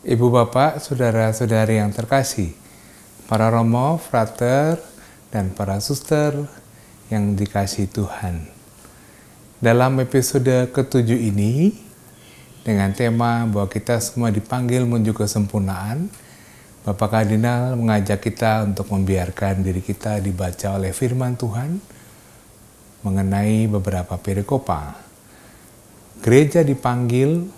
Ibu bapak, saudara-saudari yang terkasih, para romo, frater, dan para suster yang dikasihi Tuhan. Dalam episode ke-7 ini, dengan tema bahwa kita semua dipanggil menuju kesempurnaan, Bapak Kardinal mengajak kita untuk membiarkan diri kita dibaca oleh firman Tuhan mengenai beberapa perikopa. Gereja dipanggil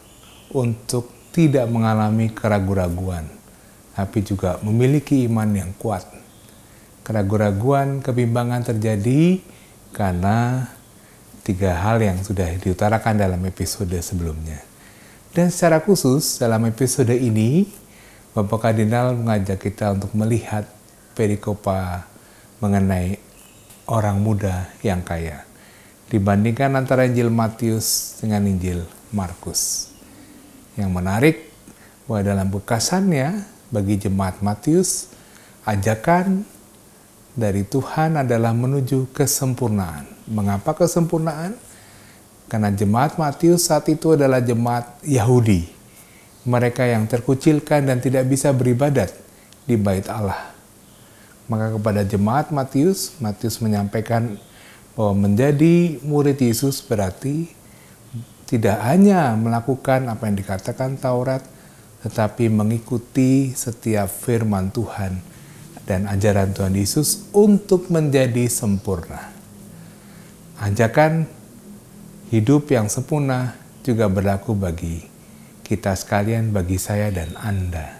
untuk tidak mengalami keraguan-raguan, tapi juga memiliki iman yang kuat. Keraguan-raguan, kebimbangan terjadi karena 3 hal yang sudah diutarakan dalam episode sebelumnya. Dan secara khusus dalam episode ini, Bapak Kardinal mengajak kita untuk melihat perikopa mengenai orang muda yang kaya. Dibandingkan antara Injil Matius dengan Injil Markus. Yang menarik bahwa dalam bekasannya bagi jemaat Matius, ajakan dari Tuhan adalah menuju kesempurnaan. Mengapa kesempurnaan? Karena jemaat Matius saat itu adalah jemaat Yahudi. Mereka yang terkucilkan dan tidak bisa beribadat di bait Allah. Maka kepada jemaat Matius menyampaikan bahwa menjadi murid Yesus berarti tidak hanya melakukan apa yang dikatakan Taurat, tetapi mengikuti setiap firman Tuhan dan ajaran Tuhan Yesus untuk menjadi sempurna. Ajakan hidup yang sempurna juga berlaku bagi kita sekalian, bagi saya dan Anda.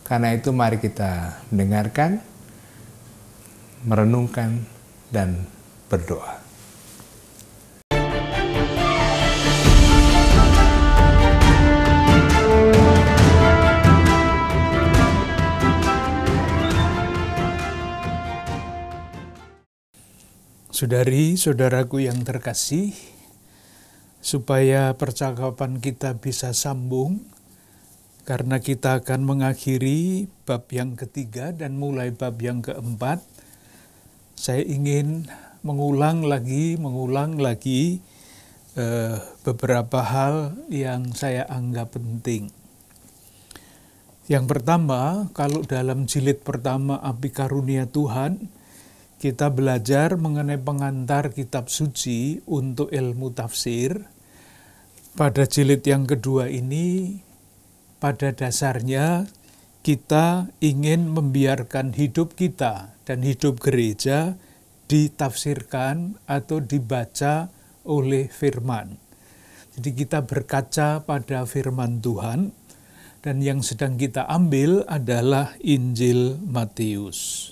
Karena itu mari kita mendengarkan, merenungkan, dan berdoa. Saudari-saudaraku yang terkasih, supaya percakapan kita bisa sambung, karena kita akan mengakhiri bab yang ketiga dan mulai bab yang keempat, saya ingin mengulang lagi beberapa hal yang saya anggap penting. Yang pertama, kalau dalam jilid pertama Abdi Karunia Tuhan, kita belajar mengenai pengantar kitab suci untuk ilmu tafsir. Pada jilid yang kedua ini, pada dasarnya kita ingin membiarkan hidup kita dan hidup gereja ditafsirkan atau dibaca oleh firman. Jadi kita berkaca pada firman Tuhan, dan yang sedang kita ambil adalah Injil Matius.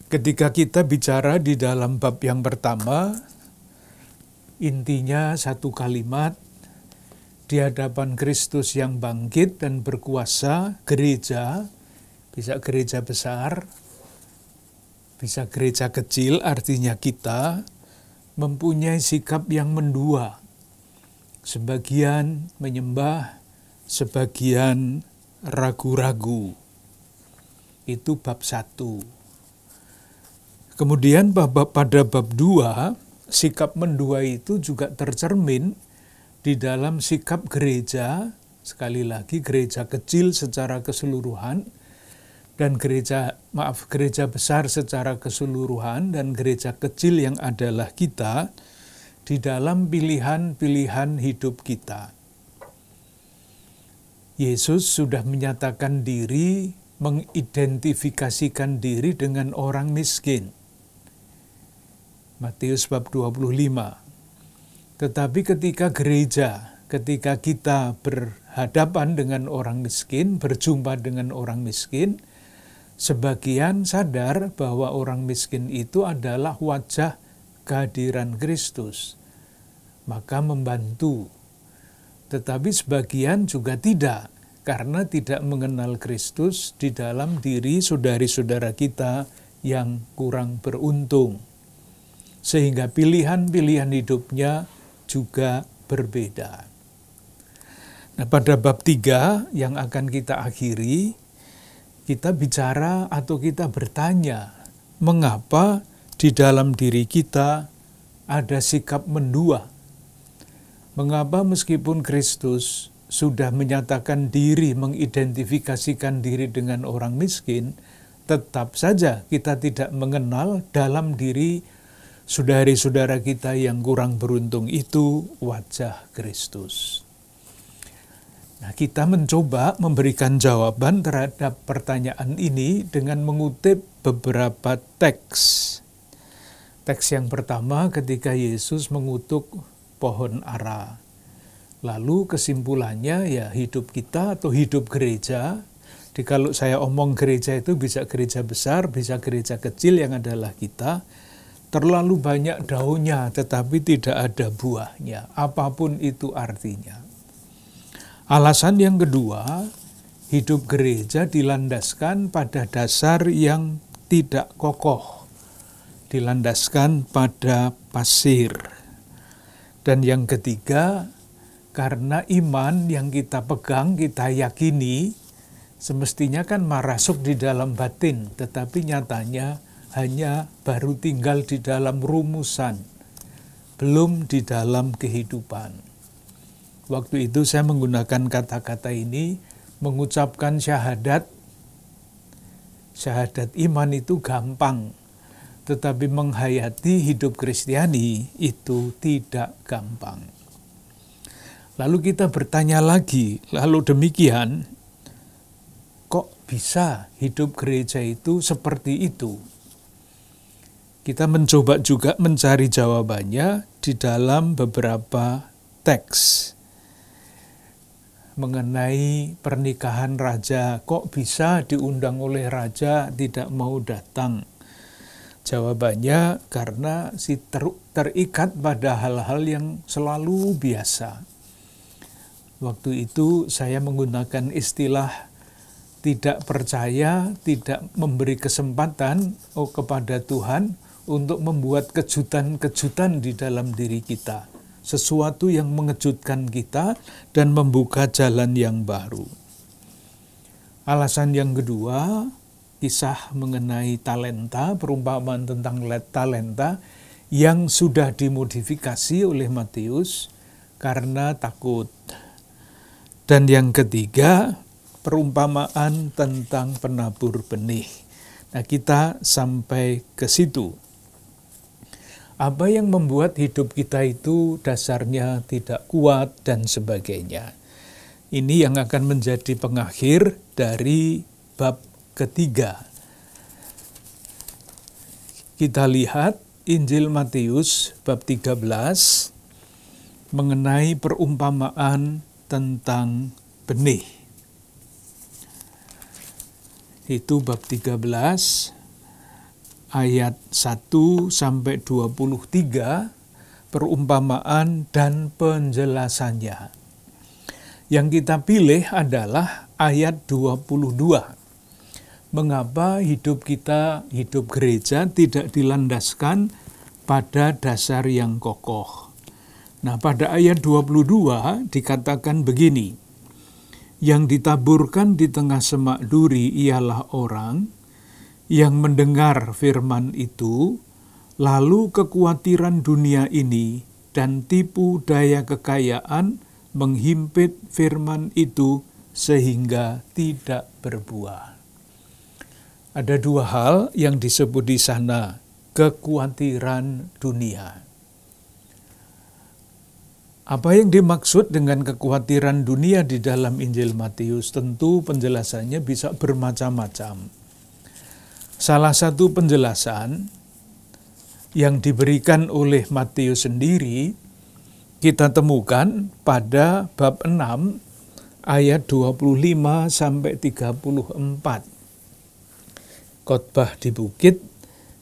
Ketika kita bicara di dalam bab yang pertama, intinya satu kalimat, di hadapan Kristus yang bangkit dan berkuasa, gereja, bisa gereja besar, bisa gereja kecil, artinya kita mempunyai sikap yang mendua. Sebagian menyembah, sebagian ragu-ragu. Itu bab 1. Kemudian pada bab 2, sikap mendua itu juga tercermin di dalam sikap gereja, sekali lagi gereja kecil secara keseluruhan, dan gereja besar secara keseluruhan, dan gereja kecil yang adalah kita, di dalam pilihan-pilihan hidup kita. Yesus sudah menyatakan diri, mengidentifikasikan diri dengan orang miskin. Matius bab 25. Tetapi ketika kita berhadapan dengan orang miskin, berjumpa dengan orang miskin, sebagian sadar bahwa orang miskin itu adalah wajah kehadiran Kristus, maka membantu. Tetapi sebagian juga tidak, karena tidak mengenal Kristus di dalam diri saudari-saudara kita yang kurang beruntung. Sehingga pilihan-pilihan hidupnya juga berbeda. Nah, pada bab 3 yang akan kita akhiri, kita bicara atau kita bertanya, mengapa di dalam diri kita ada sikap mendua? Mengapa meskipun Kristus sudah menyatakan diri, mengidentifikasikan diri dengan orang miskin, tetap saja kita tidak mengenal dalam diri saudari-saudara kita yang kurang beruntung itu wajah Kristus. Nah, kita mencoba memberikan jawaban terhadap pertanyaan ini dengan mengutip beberapa teks. Teks yang pertama ketika Yesus mengutuk pohon ara. Lalu kesimpulannya ya hidup kita atau hidup gereja. Kalau saya omong gereja itu bisa gereja besar, bisa gereja kecil yang adalah kita. Terlalu banyak daunnya tetapi tidak ada buahnya. Apapun itu artinya. Alasan yang kedua, hidup gereja dilandaskan pada dasar yang tidak kokoh. Dilandaskan pada pasir. Dan yang ketiga, karena iman yang kita pegang, kita yakini, semestinya kan masuk di dalam batin, tetapi nyatanya hanya baru tinggal di dalam rumusan, belum di dalam kehidupan. Waktu itu saya menggunakan kata-kata ini, mengucapkan syahadat iman itu gampang, tetapi menghayati hidup Kristiani itu tidak gampang. Lalu kita bertanya lagi, lalu demikian, kok bisa hidup gereja itu seperti itu? Kita mencoba juga mencari jawabannya di dalam beberapa teks. Mengenai pernikahan raja, kok bisa diundang oleh raja tidak mau datang? Jawabannya karena terikat pada hal-hal yang selalu biasa. Waktu itu saya menggunakan istilah tidak percaya, tidak memberi kesempatan kepada Tuhan untuk membuat kejutan-kejutan di dalam diri kita. Sesuatu yang mengejutkan kita dan membuka jalan yang baru. Alasan yang kedua, kisah mengenai talenta, perumpamaan tentang talenta yang sudah dimodifikasi oleh Matius karena takut. Dan yang ketiga, perumpamaan tentang penabur benih. Nah, kita sampai ke situ. Apa yang membuat hidup kita itu dasarnya tidak kuat dan sebagainya. Ini yang akan menjadi pengakhir dari bab ketiga. Kita lihat Injil Matius bab 13 mengenai perumpamaan tentang benih. Itu bab 13 ayat 1 sampai 23 perumpamaan dan penjelasannya. Yang kita pilih adalah ayat 22. Mengapa hidup kita, hidup gereja tidak dilandaskan pada dasar yang kokoh? Nah, pada ayat 22 dikatakan begini, yang ditaburkan di tengah semak duri ialah orang yang mendengar firman itu, lalu kekhawatiran dunia ini dan tipu daya kekayaan menghimpit firman itu sehingga tidak berbuah. Ada dua hal yang disebut di sana, kekhawatiran dunia. Apa yang dimaksud dengan kekhawatiran dunia di dalam Injil Matius? Tentu penjelasannya bisa bermacam-macam. Salah satu penjelasan yang diberikan oleh Matius sendiri, kita temukan pada bab 6 ayat 25 sampai 34. Khotbah di bukit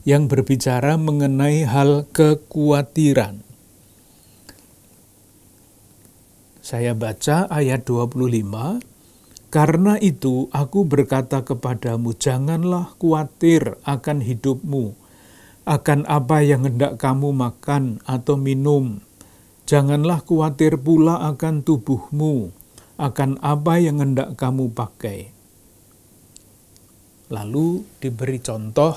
yang berbicara mengenai hal kekhawatiran. Saya baca ayat 25, karena itu aku berkata kepadamu, janganlah khawatir akan hidupmu, akan apa yang hendak kamu makan atau minum. Janganlah khawatir pula akan tubuhmu, akan apa yang hendak kamu pakai. Lalu diberi contoh,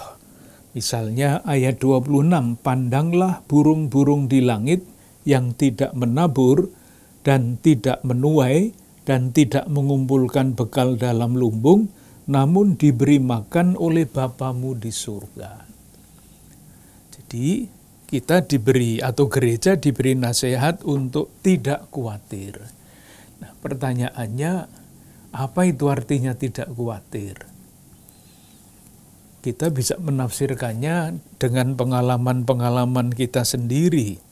misalnya ayat 26, pandanglah burung-burung di langit yang tidak menabur dan tidak menuai dan tidak mengumpulkan bekal dalam lumbung, namun diberi makan oleh Bapamu di surga. Jadi kita diberi, atau gereja diberi nasihat untuk tidak khawatir. Nah, pertanyaannya, apa itu artinya tidak khawatir? Kita bisa menafsirkannya dengan pengalaman-pengalaman kita sendiri.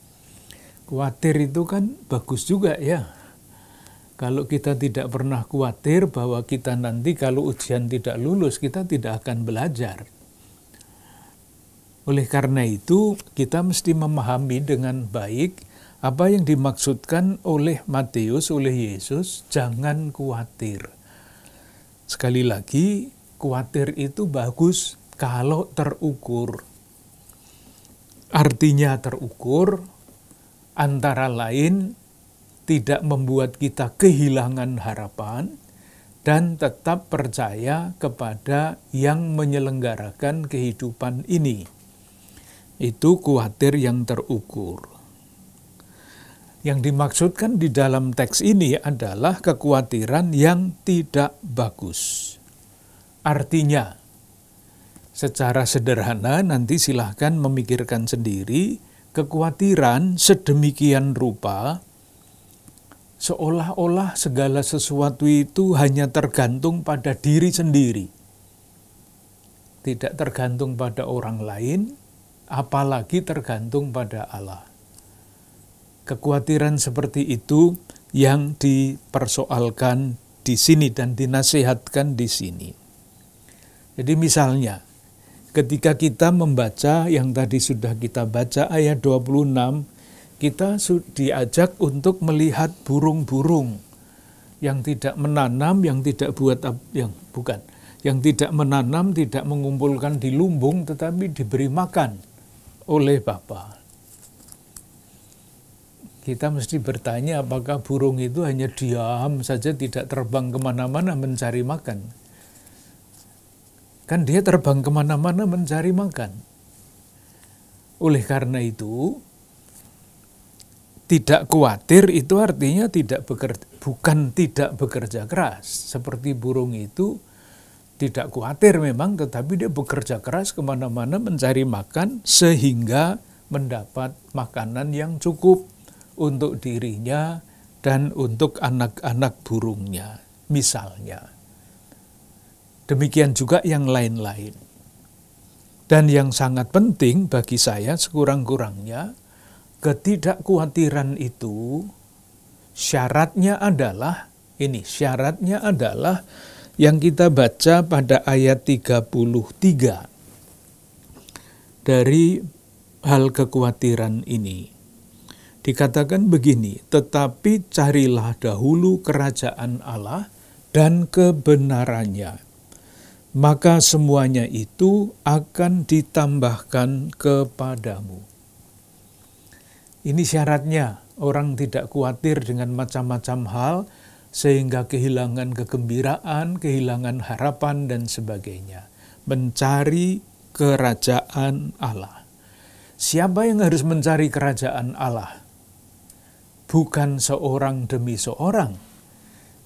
Khawatir itu kan bagus juga ya. Kalau kita tidak pernah khawatir bahwa kita nanti kalau ujian tidak lulus, kita tidak akan belajar. Oleh karena itu, kita mesti memahami dengan baik apa yang dimaksudkan oleh Matius, oleh Yesus, jangan khawatir. Sekali lagi, khawatir itu bagus kalau terukur. Artinya terukur, antara lain tidak membuat kita kehilangan harapan dan tetap percaya kepada yang menyelenggarakan kehidupan ini. Itu khawatir yang terukur. Yang dimaksudkan di dalam teks ini adalah kekhawatiran yang tidak bagus. Artinya, secara sederhana nanti silahkan memikirkan sendiri, kekhawatiran sedemikian rupa seolah-olah segala sesuatu itu hanya tergantung pada diri sendiri. Tidak tergantung pada orang lain, apalagi tergantung pada Allah. Kekhawatiran seperti itu yang dipersoalkan di sini dan dinasihatkan di sini. Jadi misalnya, ketika kita membaca yang tadi sudah kita baca ayat 26, kita diajak untuk melihat burung-burung yang tidak menanam, yang tidak menanam, tidak mengumpulkan di lumbung, tetapi diberi makan oleh Bapa. Kita mesti bertanya apakah burung itu hanya diam saja, tidak terbang kemana-mana mencari makan. Kan dia terbang kemana-mana mencari makan. Oleh karena itu, tidak khawatir itu artinya bukan tidak bekerja keras. Seperti burung itu tidak khawatir memang, tetapi dia bekerja keras kemana-mana mencari makan sehingga mendapat makanan yang cukup untuk dirinya dan untuk anak-anak burungnya, misalnya. Demikian juga yang lain-lain. Dan yang sangat penting bagi saya sekurang-kurangnya, ketidakkhawatiran itu syaratnya adalah yang kita baca pada ayat 33 dari hal kekhawatiran ini. Dikatakan begini, tetapi carilah dahulu kerajaan Allah dan kebenarannya, maka semuanya itu akan ditambahkan kepadamu. Ini syaratnya, orang tidak khawatir dengan macam-macam hal, sehingga kehilangan kegembiraan, kehilangan harapan, dan sebagainya. Mencari kerajaan Allah. Siapa yang harus mencari kerajaan Allah? Bukan seorang demi seorang.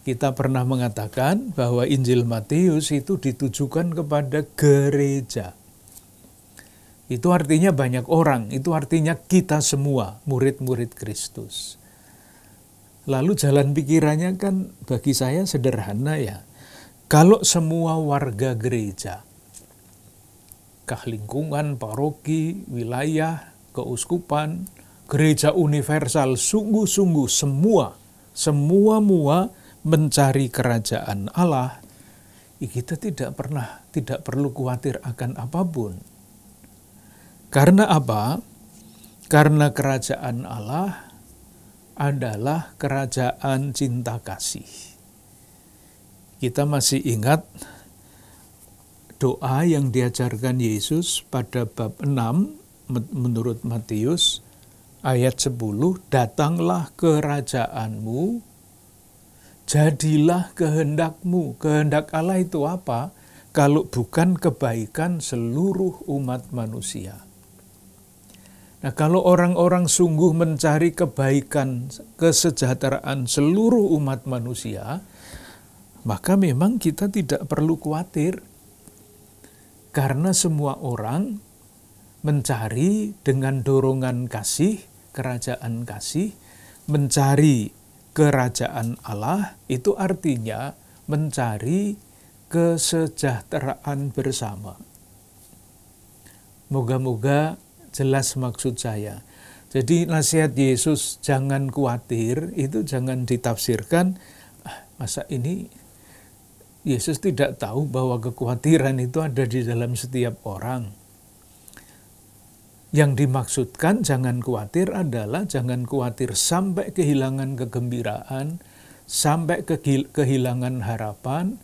Kita pernah mengatakan bahwa Injil Matius itu ditujukan kepada gereja. Itu artinya banyak orang, itu artinya kita semua, murid-murid Kristus. Lalu jalan pikirannya kan bagi saya sederhana ya. Kalau semua warga gereja, lingkungan, paroki, wilayah, keuskupan, gereja universal, sungguh-sungguh semua mencari kerajaan Allah, kita tidak perlu khawatir akan apapun. Karena apa? Karena kerajaan Allah adalah kerajaan cinta kasih. Kita masih ingat doa yang diajarkan Yesus pada bab 6 menurut Matius ayat 10, datanglah kerajaanmu, jadilah kehendakmu. Kehendak Allah itu apa? Kalau bukan kebaikan seluruh umat manusia. Nah, kalau orang-orang sungguh mencari kebaikan, kesejahteraan seluruh umat manusia, maka memang kita tidak perlu khawatir. Karena semua orang mencari dengan dorongan kasih, kerajaan kasih, mencari kerajaan Allah, itu artinya mencari kesejahteraan bersama. Moga-moga jelas maksud saya. Jadi nasihat Yesus jangan khawatir itu jangan ditafsirkan, masa ini Yesus tidak tahu bahwa kekhawatiran itu ada di dalam setiap orang. Yang dimaksudkan jangan khawatir adalah jangan khawatir sampai kehilangan kegembiraan, sampai kehilangan harapan,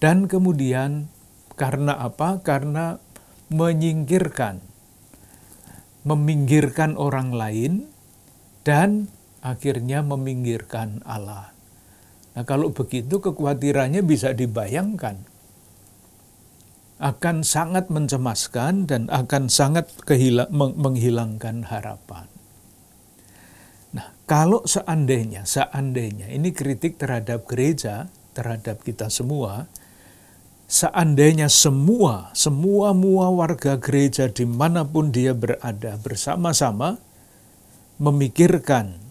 dan kemudian karena apa? Karena meminggirkan orang lain, dan akhirnya meminggirkan Allah. Nah, kalau begitu kekhawatirannya bisa dibayangkan. Akan sangat mencemaskan dan akan sangat menghilangkan harapan. Nah, kalau seandainya, ini kritik terhadap gereja, terhadap kita semua, seandainya semua warga gereja dimanapun dia berada bersama-sama memikirkan,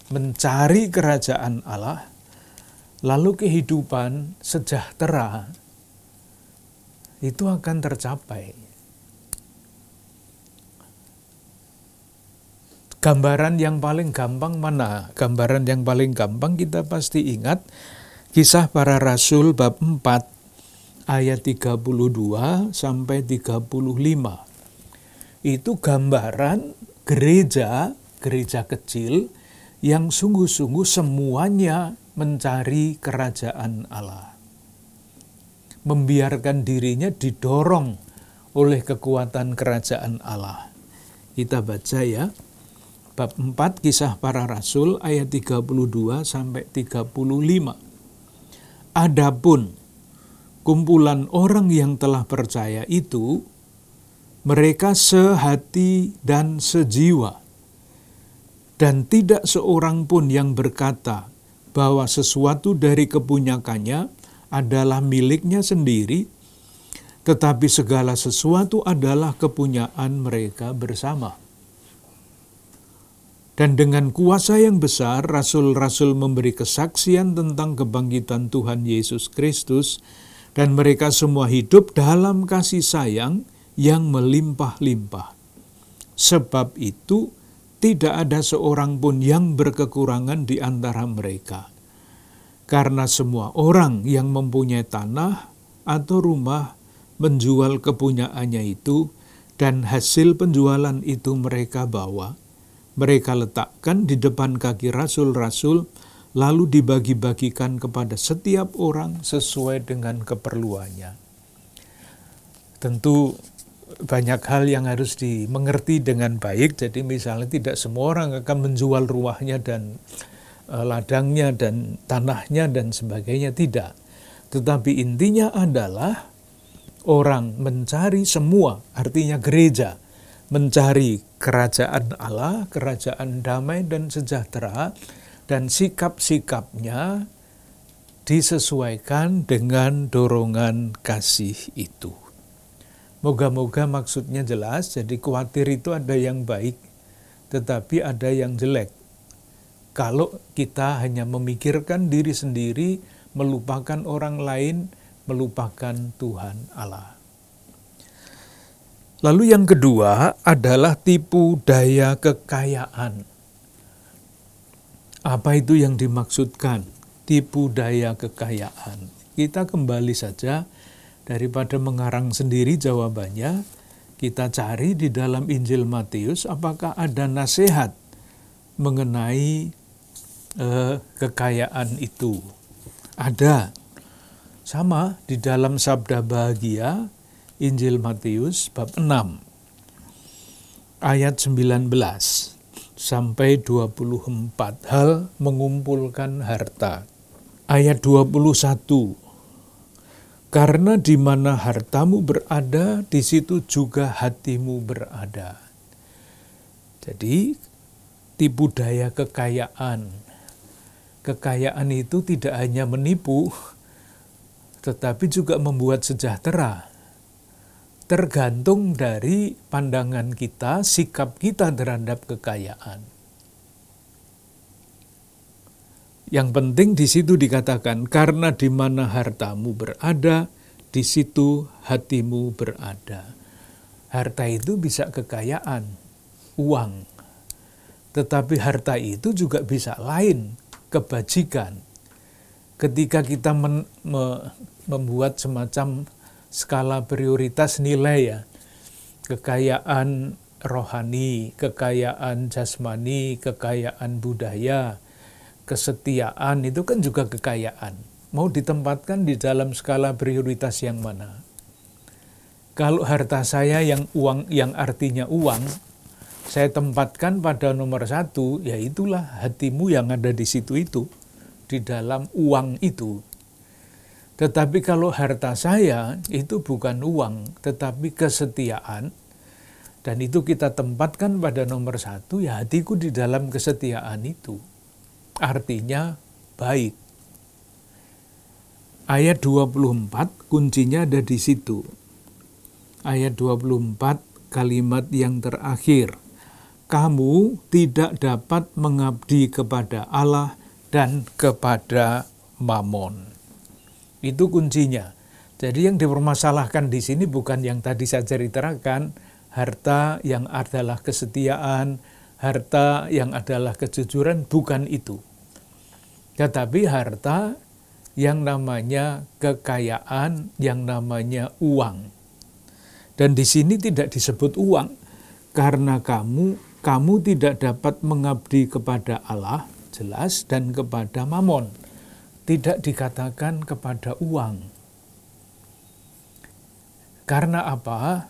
mencari kerajaan Allah, lalu kehidupan sejahtera itu akan tercapai. Gambaran yang paling gampang mana? Gambaran yang paling gampang kita pasti ingat Kisah Para Rasul bab 4 ayat 32 sampai 35. Itu gambaran gereja kecil yang sungguh-sungguh semuanya mencari kerajaan Allah. Membiarkan dirinya didorong oleh kekuatan kerajaan Allah. Kita baca ya, bab 4 Kisah Para Rasul ayat 32 sampai 35. Adapun kumpulan orang yang telah percaya itu, mereka sehati dan sejiwa, dan tidak seorang pun yang berkata bahwa sesuatu dari kepunyakannya adalah miliknya sendiri, tetapi segala sesuatu adalah kepunyaan mereka bersama. Dan dengan kuasa yang besar, rasul-rasul memberi kesaksian tentang kebangkitan Tuhan Yesus Kristus, dan mereka semua hidup dalam kasih sayang yang melimpah-limpah. Sebab itu, tidak ada seorang pun yang berkekurangan di antara mereka. Karena semua orang yang mempunyai tanah atau rumah menjual kepunyaannya itu, dan hasil penjualan itu mereka bawa. Mereka letakkan di depan kaki rasul-rasul, lalu dibagi-bagikan kepada setiap orang sesuai dengan keperluannya. Tentu banyak hal yang harus dimengerti dengan baik, jadi misalnya tidak semua orang akan menjual rumahnya dan ladangnya dan tanahnya dan sebagainya, tidak. Tetapi intinya adalah orang mencari semua, artinya gereja, mencari kerajaan Allah, kerajaan damai dan sejahtera, dan sikap-sikapnya disesuaikan dengan dorongan kasih itu. Moga-moga maksudnya jelas, jadi khawatir itu ada yang baik, tetapi ada yang jelek. Kalau kita hanya memikirkan diri sendiri, melupakan orang lain, melupakan Tuhan Allah. Lalu yang kedua adalah tipu daya kekayaan. Apa itu yang dimaksudkan? Tipu daya kekayaan. Kita kembali saja, daripada mengarang sendiri jawabannya, kita cari di dalam Injil Matius apakah ada nasihat mengenai kekayaan itu. Ada. Sama di dalam Sabda Bahagia, Injil Matius bab 6, ayat 19 sampai 24, hal mengumpulkan harta. Ayat 21, karena di mana hartamu berada, di situ juga hatimu berada. Karena di mana hartamu berada, di situ juga hatimu berada. Di situ juga hatimu berada. Jadi tipu daya kekayaan. Kekayaan itu tidak hanya menipu, tetapi juga membuat sejahtera. Tergantung dari pandangan kita, sikap kita terhadap kekayaan. Yang penting di situ dikatakan, karena di mana hartamu berada, di situ hatimu berada. Harta itu bisa kekayaan, uang. Tetapi harta itu juga bisa lain, kebajikan. Ketika kita membuat semacam skala prioritas nilai ya, kekayaan rohani, kekayaan jasmani, kekayaan budaya, kesetiaan itu kan juga kekayaan. Mau ditempatkan di dalam skala prioritas yang mana? Kalau harta saya yang uang, yang artinya uang, saya tempatkan pada nomor 1, ya itulah hatimu yang ada di situ itu, di dalam uang itu. Tetapi kalau harta saya itu bukan uang, tetapi kesetiaan, dan itu kita tempatkan pada nomor 1, ya hatiku di dalam kesetiaan itu. Artinya baik. Ayat 24 kuncinya ada di situ. Ayat 24 kalimat yang terakhir. Kamu tidak dapat mengabdi kepada Allah dan kepada Mamon. Itu kuncinya. Jadi yang dipermasalahkan di sini bukan yang tadi saya ceritakan, harta yang adalah kesetiaan, harta yang adalah kejujuran, bukan itu. Tetapi harta yang namanya kekayaan, yang namanya uang. Dan di sini tidak disebut uang, karena kamu tidak dapat mengabdi kepada Allah, jelas, dan kepada Mamon. Tidak dikatakan kepada uang. Karena apa?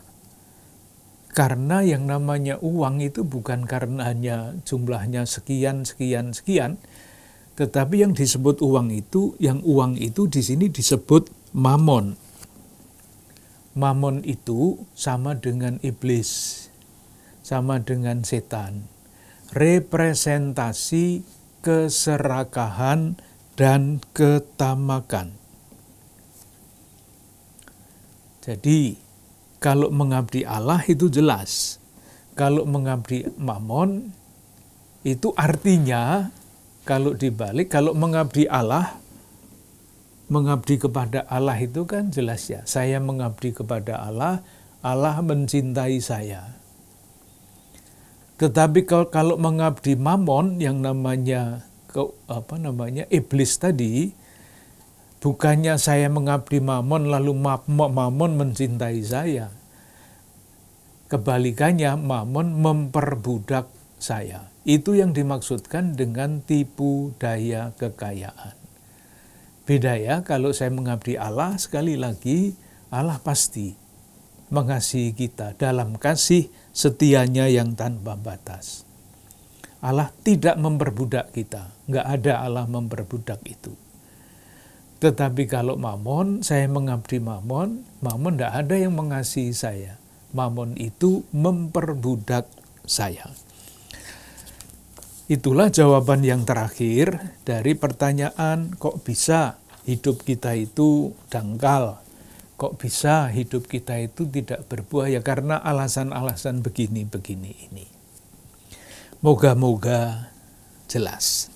Karena yang namanya uang itu bukan karena hanya jumlahnya sekian, tetapi yang disebut uang itu, di sini disebut mamon. Mamon itu sama dengan iblis, sama dengan setan. Representasi keserakahan dan ketamakan. Jadi, kalau mengabdi Allah itu jelas. Kalau mengabdi mamon, itu artinya, kalau dibalik, kalau mengabdi Allah, mengabdi kepada Allah itu kan jelas ya. Saya mengabdi kepada Allah, Allah mencintai saya. Tetapi kalau mengabdi mamon yang namanya iblis tadi, bukannya saya mengabdi mamon lalu mamon mencintai saya. Kebalikannya, mamon memperbudak saya. Itu yang dimaksudkan dengan tipu daya kekayaan. Beda ya, kalau saya mengabdi Allah, sekali lagi Allah pasti mengasihi kita dalam kasih setianya yang tanpa batas. Allah tidak memperbudak kita, nggak ada Allah memperbudak itu. Tetapi kalau mamon, saya mengabdi mamon nggak ada yang mengasihi saya. Mamon itu memperbudak saya. Itulah jawaban yang terakhir dari pertanyaan, kok bisa hidup kita itu dangkal? Kok bisa hidup kita itu tidak berbuah? Ya karena alasan-alasan begini-begini ini. Moga-moga jelas.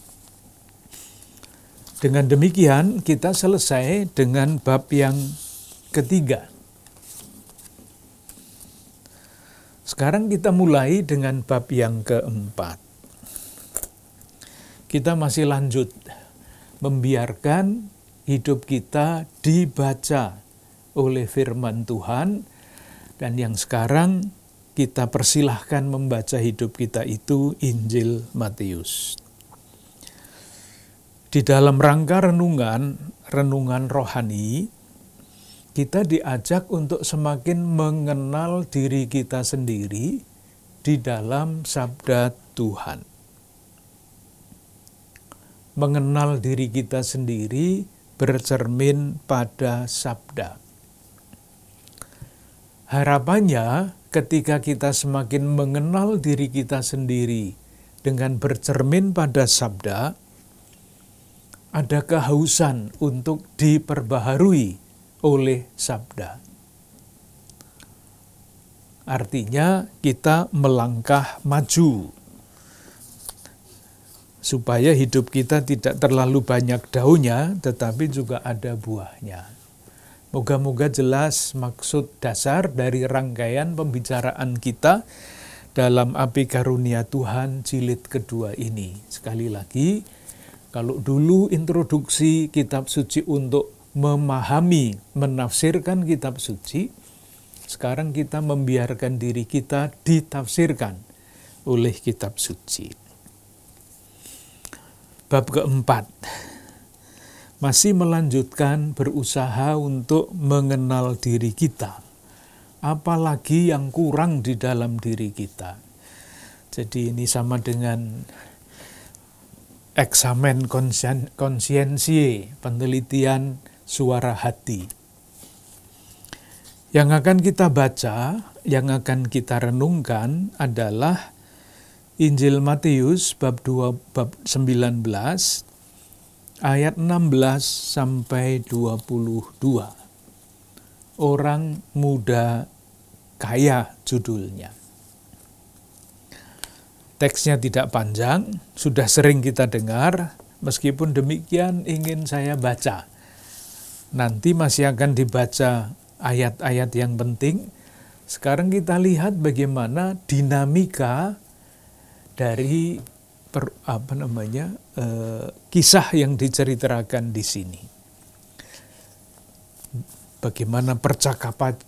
Dengan demikian kita selesai dengan bab yang ketiga. Sekarang kita mulai dengan bab yang keempat. Kita masih lanjut membiarkan hidup kita dibaca oleh firman Tuhan, dan yang sekarang kita persilahkan membaca hidup kita itu Injil Matius. Di dalam rangka renungan rohani, kita diajak untuk semakin mengenal diri kita sendiri di dalam sabda Tuhan. Mengenal diri kita sendiri bercermin pada sabda. Harapannya ketika kita semakin mengenal diri kita sendiri dengan bercermin pada sabda, ada kehausan untuk diperbaharui oleh sabda. Artinya kita melangkah maju supaya hidup kita tidak terlalu banyak daunnya, tetapi juga ada buahnya. Moga-moga jelas maksud dasar dari rangkaian pembicaraan kita dalam Api Karunia Tuhan jilid kedua ini. Sekali lagi, kalau dulu introduksi kitab suci untuk memahami, menafsirkan kitab suci, sekarang kita membiarkan diri kita ditafsirkan oleh kitab suci. Bab keempat, masih melanjutkan berusaha untuk mengenal diri kita. Apalagi yang kurang di dalam diri kita. Jadi ini sama dengan eksamen konsiensie, penelitian suara hati. Yang akan kita baca, yang akan kita renungkan adalah Injil Matius bab 2 bab 19 ayat 16 sampai 22. Orang muda kaya judulnya. Teksnya tidak panjang, sudah sering kita dengar, meskipun demikian ingin saya baca. Nanti masih akan dibaca ayat-ayat yang penting. Sekarang kita lihat bagaimana dinamika dari kisah yang diceritakan di sini. Bagaimana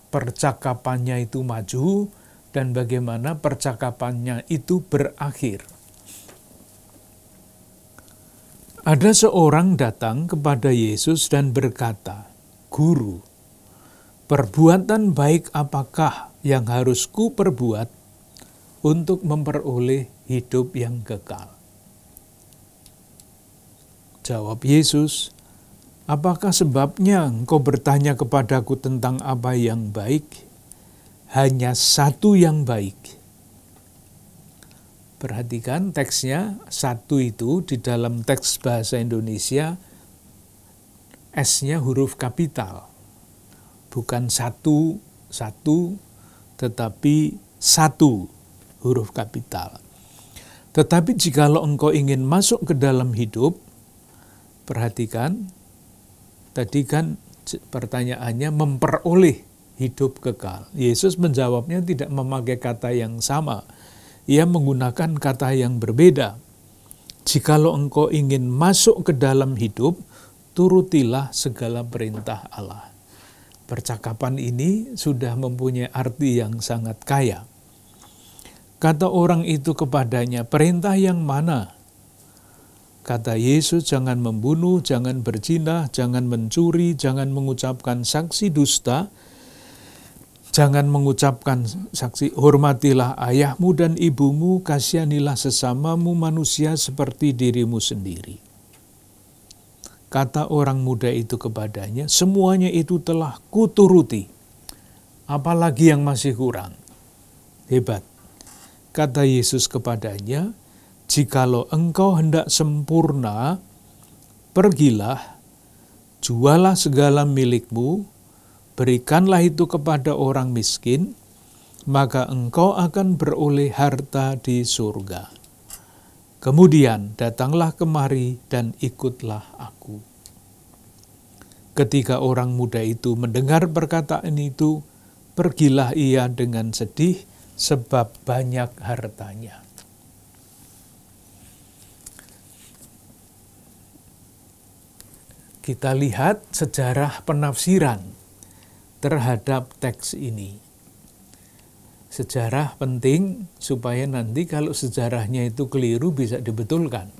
percakapannya itu maju dan bagaimana percakapannya itu berakhir. Ada seorang datang kepada Yesus dan berkata, "Guru, perbuatan baik apakah yang harus kuperbuat untuk memperoleh hidup yang kekal?" Jawab Yesus, "Apakah sebabnya engkau bertanya kepadaku tentang apa yang baik? Hanya satu yang baik." Perhatikan teksnya, satu itu di dalam teks bahasa Indonesia, S-nya huruf kapital. Bukan satu, tetapi satu huruf kapital. Tetapi jikalau engkau ingin masuk ke dalam hidup, perhatikan, tadi kan pertanyaannya memperoleh hidup kekal. Yesus menjawabnya tidak memakai kata yang sama. Ia menggunakan kata yang berbeda. Jikalau engkau ingin masuk ke dalam hidup, turutilah segala perintah Allah. Percakapan ini sudah mempunyai arti yang sangat kaya. Kata orang itu kepadanya, "Perintah yang mana?" Kata Yesus, "Jangan membunuh, jangan berzina, jangan mencuri, jangan mengucapkan saksi dusta, jangan mengucapkan saksi, hormatilah ayahmu dan ibumu, kasihanilah sesamamu manusia seperti dirimu sendiri." Kata orang muda itu kepadanya, "Semuanya itu telah kuturuti. Apalagi yang masih kurang?" Hebat. Kata Yesus kepadanya, "Jikalau engkau hendak sempurna, pergilah, jualah segala milikmu, berikanlah itu kepada orang miskin, maka engkau akan beroleh harta di surga. Kemudian datanglah kemari dan ikutlah aku." Ketika orang muda itu mendengar perkataan itu, pergilah ia dengan sedih sebab banyak hartanya. Kita lihat sejarah penafsiran terhadap teks ini. Sejarah penting supaya nanti kalau sejarahnya itu keliru bisa dibetulkan.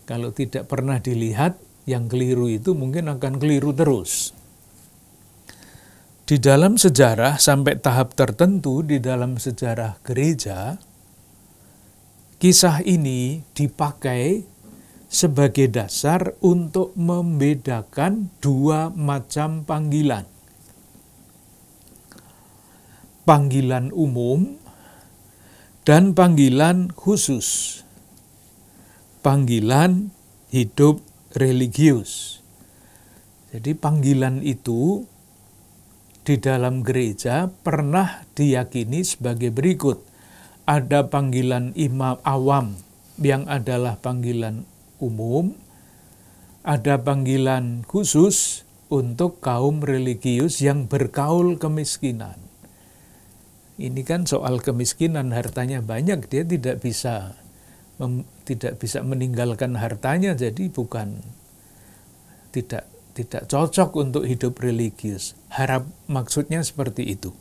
Kalau tidak pernah dilihat, yang keliru itu mungkin akan keliru terus. Di dalam sejarah sampai tahap tertentu di dalam sejarah gereja, kisah ini dipakai sebagai dasar untuk membedakan dua macam panggilan. panggilan umum dan panggilan khusus. Panggilan hidup religius. Jadi panggilan itu di dalam gereja pernah diyakini sebagai berikut. Ada panggilan imam awam yang adalah panggilan umum, ada panggilan khusus untuk kaum religius yang bergaul kemiskinan. Ini kan soal kemiskinan, hartanya banyak, dia tidak bisa meninggalkan hartanya, jadi tidak cocok untuk hidup religius. Maksudnya seperti itu.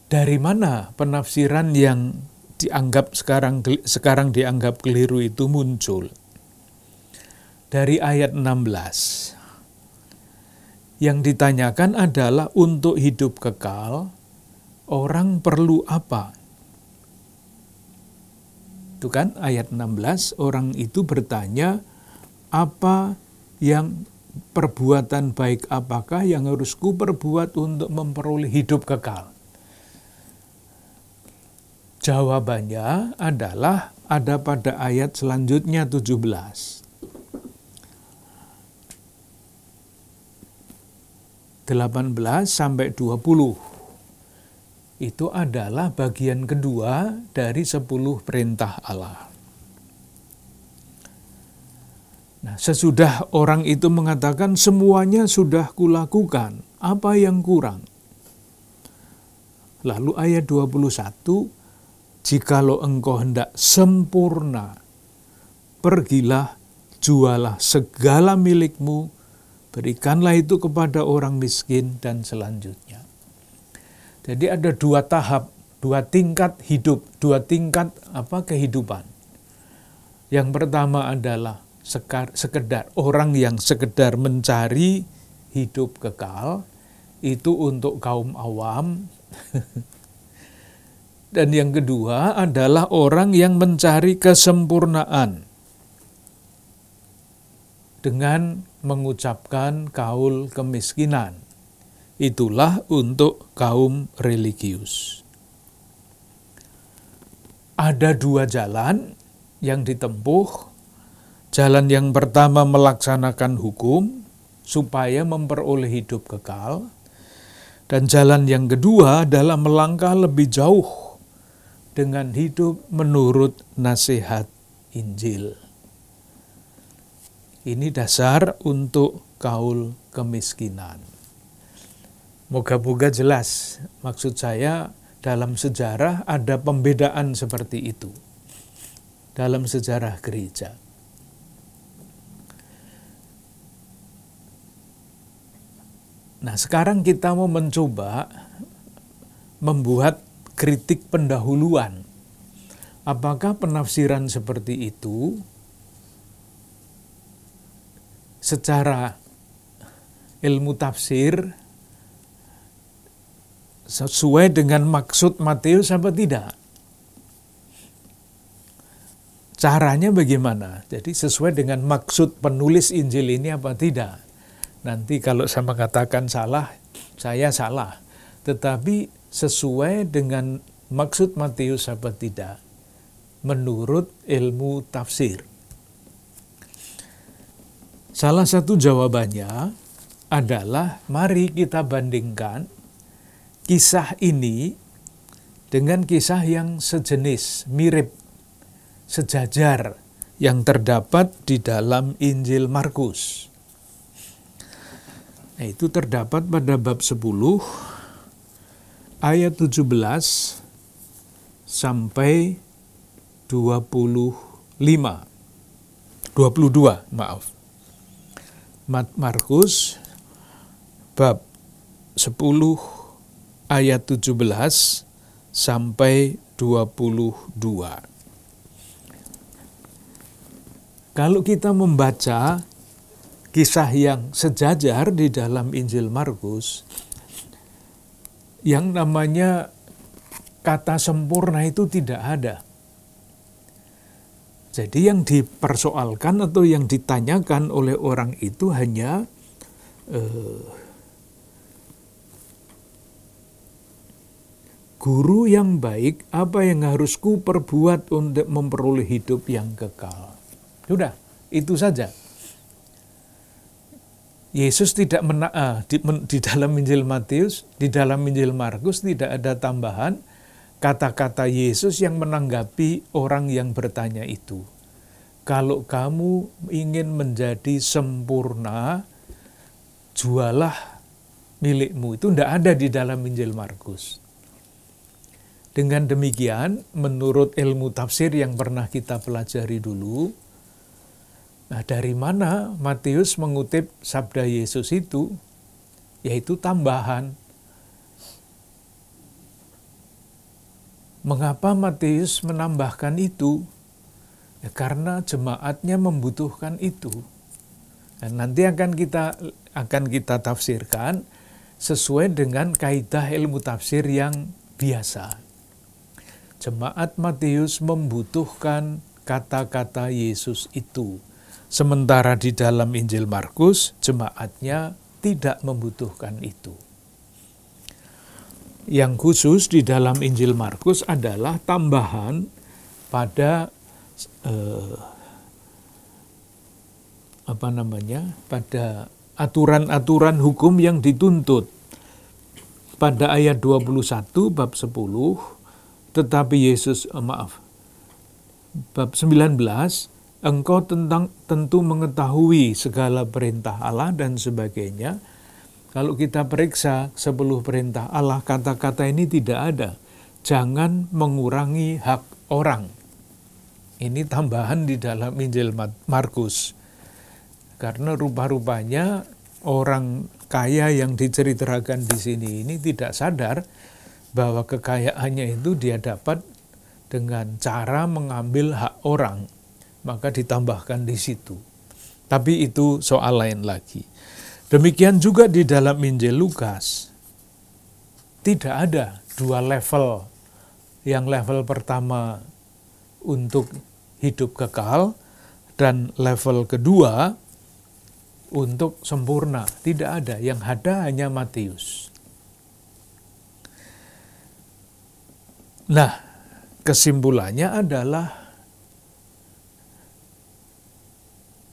Dari mana penafsiran yang dianggap sekarang dianggap keliru itu muncul? Dari ayat 16. Yang ditanyakan adalah untuk hidup kekal, orang perlu apa? Itu kan ayat 16, orang itu bertanya, apa yang perbuatan baik apakah yang harus ku perbuat untuk memperoleh hidup kekal? Jawabannya adalah ada pada ayat selanjutnya 17. 18 sampai 20. Itu adalah bagian kedua dari 10 perintah Allah. Nah, sesudah orang itu mengatakan semuanya sudah kulakukan, apa yang kurang? Lalu ayat 21, jikalau engkau hendak sempurna, pergilah, jualah segala milikmu, berikanlah itu kepada orang miskin, dan selanjutnya. Jadi ada dua tahap, dua tingkat hidup, dua tingkat kehidupan. Yang pertama adalah sekedar orang yang sekedar mencari hidup kekal, itu untuk kaum awam. Dan yang kedua adalah orang yang mencari kesempurnaan dengan mengucapkan kaul kemiskinan. Itulah untuk kaum religius. Ada dua jalan yang ditempuh. Jalan yang pertama melaksanakan hukum supaya memperoleh hidup kekal. Dan jalan yang kedua adalah melangkah lebih jauh dengan hidup menurut nasihat Injil. Ini dasar untuk kaul kemiskinan. Moga-moga jelas. Maksud saya dalam sejarah ada pembedaan seperti itu. Dalam sejarah gereja. Nah, sekarang kita mau mencoba membuat kritik pendahuluan. Apakah penafsiran seperti itu secara ilmu tafsir sesuai dengan maksud Matius apa tidak? Caranya bagaimana? Jadi sesuai dengan maksud penulis Injil ini apa tidak? Nanti kalau saya mengatakan salah, saya salah. Tetapi sesuai dengan maksud Matius apa tidak? Menurut ilmu tafsir. Salah satu jawabannya adalah mari kita bandingkan kisah ini dengan kisah yang sejenis, mirip, sejajar yang terdapat di dalam Injil Markus. Nah, itu terdapat pada bab 10 ayat 17 sampai 22, maaf. Markus bab 10 ayat 17 sampai 22. Kalau kita membaca kisah yang sejajar di dalam Injil Markus, yang namanya kata sempurna itu tidak ada. Jadi yang dipersoalkan atau yang ditanyakan oleh orang itu hanya Guru yang baik, apa yang harus ku perbuat untuk memperoleh hidup yang kekal? Sudah, itu saja. Yesus tidak di dalam Injil Matius, di dalam Injil Markus tidak ada tambahan kata-kata Yesus yang menanggapi orang yang bertanya itu. Kalau kamu ingin menjadi sempurna, jualah milikmu. Itu tidak ada di dalam Injil Markus. Dengan demikian, menurut ilmu tafsir yang pernah kita pelajari dulu, nah dari mana Matius mengutip sabda Yesus itu? Yaitu tambahan. Mengapa Matius menambahkan itu? Ya, karena jemaatnya membutuhkan itu. Dan nanti akan kita tafsirkan sesuai dengan kaidah ilmu tafsir yang biasa. Jemaat Matius membutuhkan kata-kata Yesus itu. Sementara di dalam Injil Markus, jemaatnya tidak membutuhkan itu. Yang khusus di dalam Injil Markus adalah tambahan pada pada aturan-aturan hukum yang dituntut. Pada ayat 21 bab 10, bab 19, engkau tentu mengetahui segala perintah Allah dan sebagainya. Kalau kita periksa 10 perintah Allah, kata-kata ini tidak ada. Jangan mengurangi hak orang. Ini tambahan di dalam Injil Markus. Karena rupa-rupanya orang kaya yang diceritakan di sini ini tidak sadar bahwa kekayaannya itu dia dapat dengan cara mengambil hak orang. Maka ditambahkan di situ. Tapi itu soal lain lagi. Demikian juga di dalam Injil Lukas. Tidak ada dua level. Yang level pertama untuk hidup kekal dan level kedua untuk sempurna. Tidak ada. Yang ada hanya Matius. Nah, kesimpulannya adalah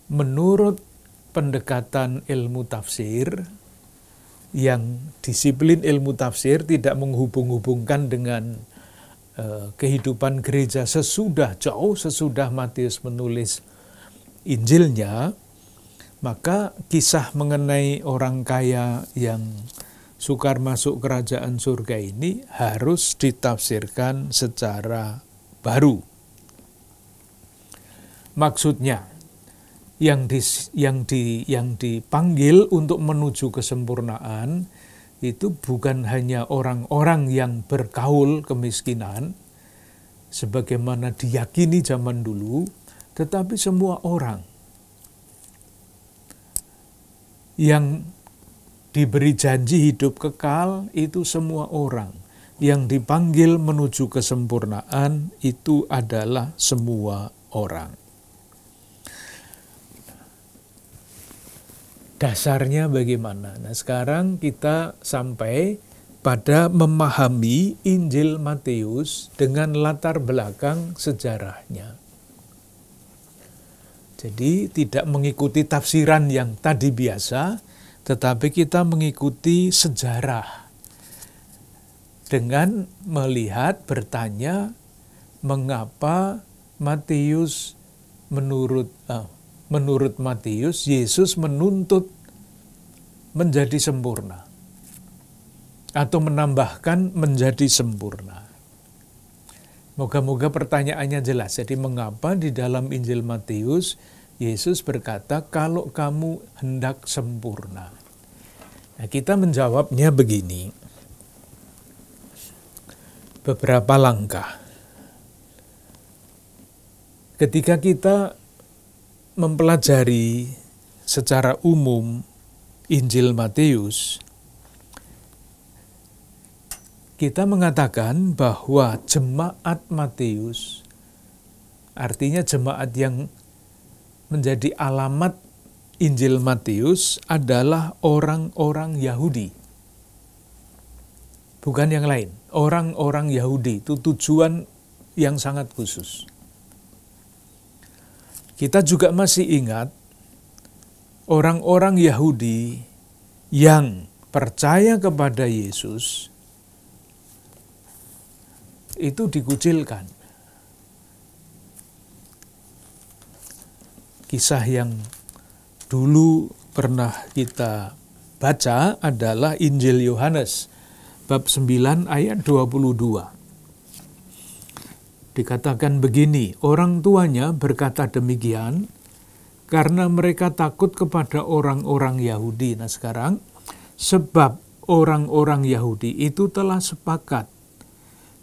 menurut pendekatan ilmu tafsir, yang disiplin ilmu tafsir tidak menghubung-hubungkan dengan kehidupan gereja jauh sesudah Matius menulis Injilnya, maka kisah mengenai orang kaya yang sukar masuk kerajaan surga ini harus ditafsirkan secara baru. Maksudnya, yang dipanggil untuk menuju kesempurnaan itu bukan hanya orang-orang yang bergaul kemiskinan, sebagaimana diyakini zaman dulu, tetapi semua orang yang diberi janji hidup kekal, itu semua orang. Yang dipanggil menuju kesempurnaan itu adalah semua orang. Dasarnya bagaimana? Nah, sekarang kita sampai pada memahami Injil Matius dengan latar belakang sejarahnya. Jadi tidak mengikuti tafsiran yang tadi biasa, tetapi kita mengikuti sejarah dengan melihat, bertanya, mengapa Matius menurut Matius, Yesus menuntut menjadi sempurna atau menambahkan menjadi sempurna. Moga-moga pertanyaannya jelas. Jadi mengapa di dalam Injil Matius Yesus berkata, kalau kamu hendak sempurna. Nah, kita menjawabnya begini. Beberapa langkah. Ketika kita mempelajari secara umum Injil Matius, kita mengatakan bahwa jemaat Matius, artinya jemaat yang menjadi alamat Injil Matius adalah orang-orang Yahudi. Bukan yang lain. Orang-orang Yahudi itu tujuan yang sangat khusus. Kita juga masih ingat orang-orang Yahudi yang percaya kepada Yesus itu dikucilkan. Kisah yang dulu pernah kita baca adalah Injil Yohanes bab 9 ayat 22. Dikatakan begini, orang tuanya berkata demikian karena mereka takut kepada orang-orang Yahudi. Nah sekarang, sebab orang-orang Yahudi itu telah sepakat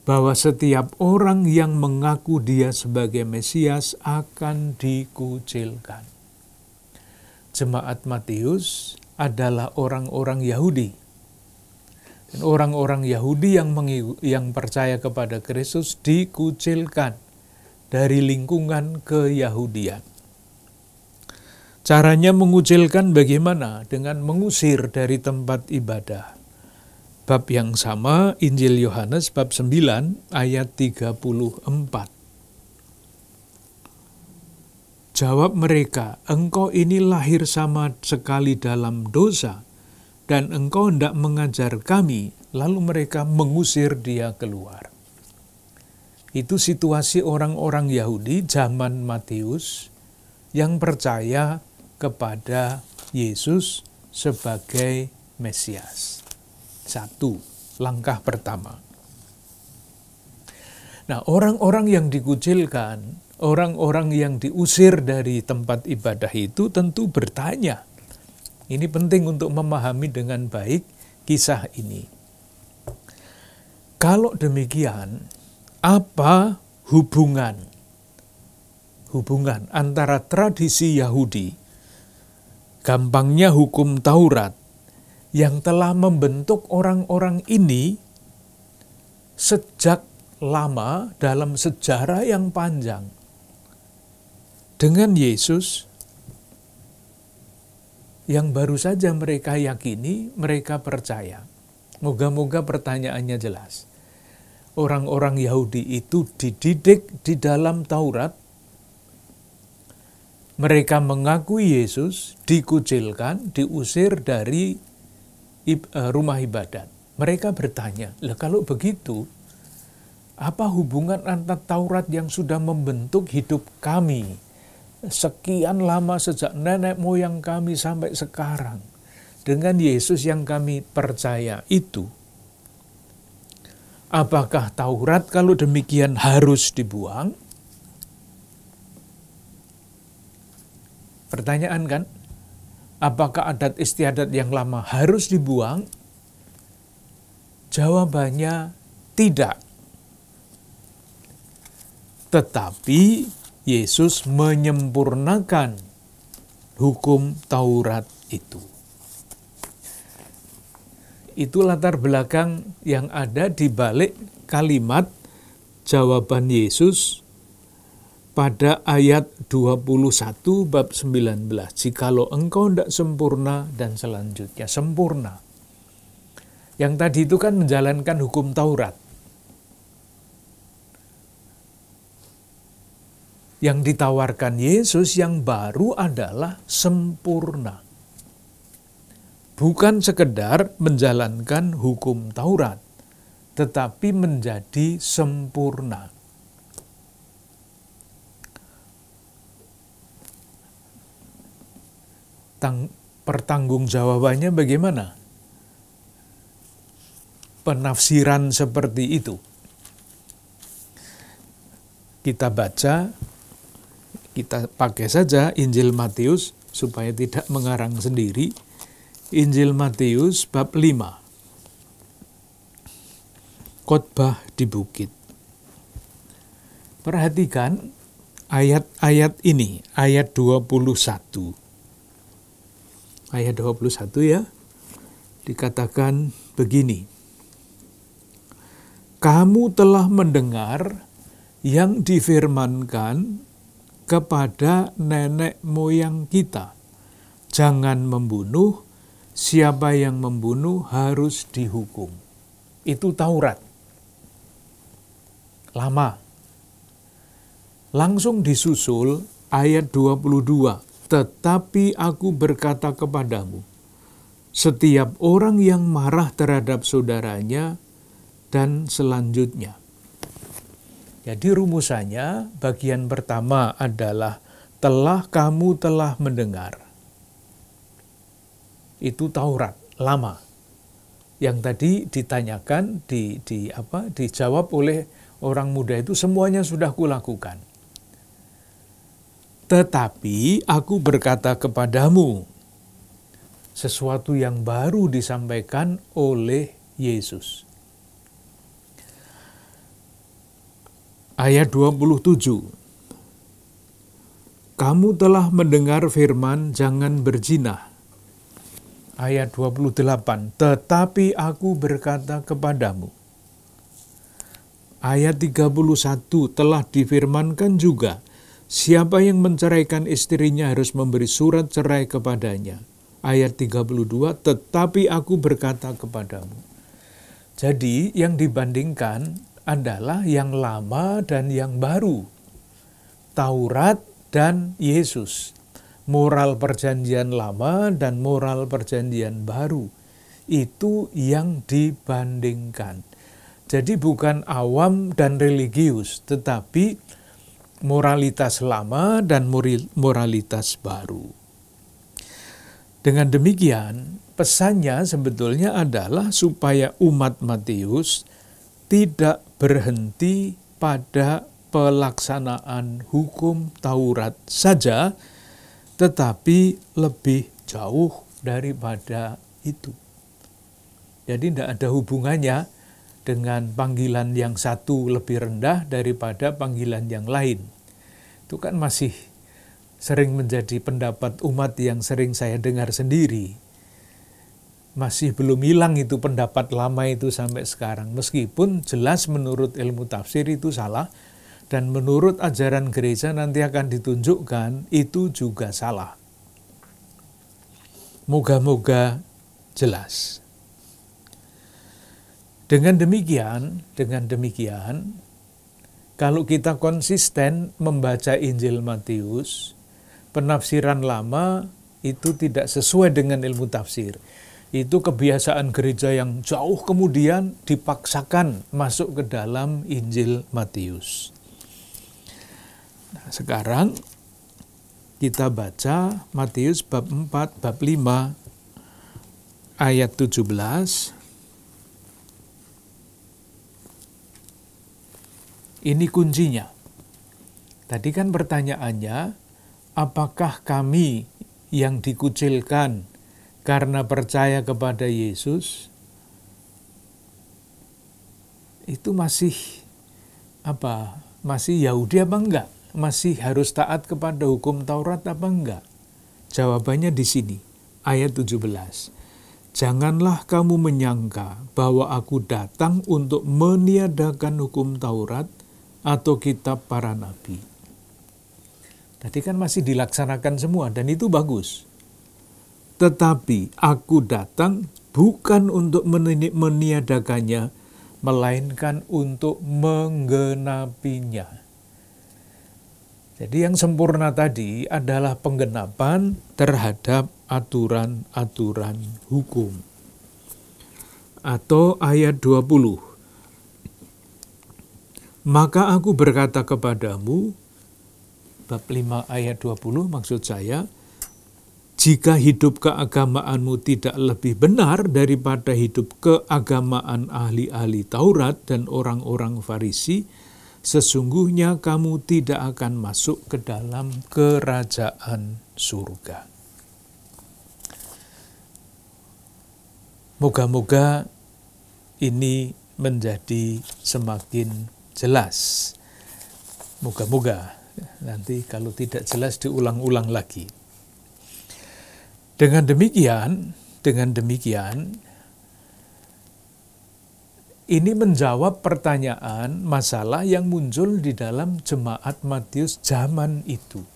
bahwa setiap orang yang mengaku dia sebagai Mesias akan dikucilkan. Jemaat Matius adalah orang-orang Yahudi. Dan orang-orang Yahudi yang percaya kepada Kristus dikucilkan dari lingkungan keyahudian. Caranya mengucilkan bagaimana? Dengan mengusir dari tempat ibadah. Bab yang sama, Injil Yohanes bab 9 ayat 34. Jawab mereka, engkau ini lahir sama sekali dalam dosa, dan engkau hendak mengajar kami, lalu mereka mengusir dia keluar. Itu situasi orang-orang Yahudi zaman Matius yang percaya kepada Yesus sebagai Mesias. Satu, langkah pertama. Nah, orang-orang yang dikucilkan, orang-orang yang diusir dari tempat ibadah itu tentu bertanya. Ini penting untuk memahami dengan baik kisah ini. Kalau demikian, apa hubungan antara tradisi Yahudi, gampangnya hukum Taurat, yang telah membentuk orang-orang ini sejak lama dalam sejarah yang panjang, dengan Yesus yang baru saja mereka yakini, mereka percaya. Moga-moga pertanyaannya jelas. Orang-orang Yahudi itu dididik di dalam Taurat, mereka mengakui Yesus, dikucilkan, diusir dari rumah ibadat. Mereka bertanya, lah kalau begitu, apa hubungan antara Taurat yang sudah membentuk hidup kami sekian lama sejak nenek moyang kami sampai sekarang dengan Yesus yang kami percaya itu? Apakah Taurat kalau demikian harus dibuang? Pertanyaan kan? Apakah adat istiadat yang lama harus dibuang? Jawabannya tidak. Tetapi Yesus menyempurnakan hukum Taurat itu. Itu latar belakang yang ada di balik kalimat jawaban Yesus pada ayat 21 bab 19. Jikalau engkau tidak sempurna, dan selanjutnya sempurna. Yang tadi itu kan menjalankan hukum Taurat. Yang ditawarkan Yesus yang baru adalah sempurna. Bukan sekedar menjalankan hukum Taurat, tetapi menjadi sempurna. Pertanggungjawabannya bagaimana? Penafsiran seperti itu. Kita baca, kita pakai saja Injil Matius supaya tidak mengarang sendiri. Injil Matius bab 5. Khotbah di bukit. Perhatikan ayat-ayat ini, ayat 21. Ayat 21 ya, dikatakan begini. Kamu telah mendengar yang difirmankan kepada nenek moyang kita. jangan membunuh, siapa yang membunuh harus dihukum. Itu Taurat. Lama. Langsung disusul ayat 22. Tetapi aku berkata kepadamu, setiap orang yang marah terhadap saudaranya, dan selanjutnya. Jadi rumusannya bagian pertama adalah kamu telah mendengar. Itu Taurat lama. Yang tadi ditanyakan, dijawab oleh orang muda itu, semuanya sudah kulakukan. Tetapi aku berkata kepadamu, sesuatu yang baru disampaikan oleh Yesus. Ayat 27. Kamu telah mendengar firman, jangan berzina. Ayat 28. Tetapi aku berkata kepadamu. Ayat 31. Telah difirmankan juga, siapa yang menceraikan istrinya harus memberi surat cerai kepadanya. Ayat 32. Tetapi aku berkata kepadamu. Jadi yang dibandingkan adalah yang lama dan yang baru. Taurat dan Yesus. Moral perjanjian lama dan moral perjanjian baru. Itu yang dibandingkan. Jadi bukan awam dan religius, tetapi moralitas lama dan moralitas baru. Dengan demikian, pesannya sebetulnya adalah supaya umat Matius tidak berhenti pada pelaksanaan hukum Taurat saja, tetapi lebih jauh daripada itu. Jadi tidak ada hubungannya dengan panggilan yang satu lebih rendah daripada panggilan yang lain. Itu kan masih sering menjadi pendapat umat yang sering saya dengar sendiri. Masih belum hilang itu pendapat lama itu sampai sekarang. Meskipun jelas menurut ilmu tafsir itu salah, dan menurut ajaran gereja nanti akan ditunjukkan itu juga salah. Moga-moga jelas. Dengan demikian, kalau kita konsisten membaca Injil Matius, penafsiran lama itu tidak sesuai dengan ilmu tafsir. Itu kebiasaan gereja yang jauh kemudian dipaksakan masuk ke dalam Injil Matius. Nah, sekarang kita baca Matius bab 4, bab 5, ayat 17. Ini kuncinya. Tadi kan pertanyaannya, apakah kami yang dikucilkan karena percaya kepada Yesus, itu masih Yahudi apa enggak? Masih harus taat kepada hukum Taurat apa enggak? Jawabannya di sini, ayat 17. Janganlah kamu menyangka bahwa aku datang untuk meniadakan hukum Taurat atau kitab para nabi. Tadi kan masih dilaksanakan semua dan itu bagus. Tetapi aku datang bukan untuk meniadakannya, melainkan untuk menggenapinya. Jadi yang sempurna tadi adalah penggenapan terhadap aturan-aturan hukum. Atau ayat 20. Maka aku berkata kepadamu, bab 5 ayat 20 maksud saya, jika hidup keagamaanmu tidak lebih benar daripada hidup keagamaan ahli-ahli Taurat dan orang-orang Farisi, sesungguhnya kamu tidak akan masuk ke dalam kerajaan surga. Moga-moga ini menjadi semakin jelas. Moga-moga nanti kalau tidak jelas diulang-ulang lagi. Dengan demikian, ini menjawab pertanyaan masalah yang muncul di dalam jemaat Matius zaman itu.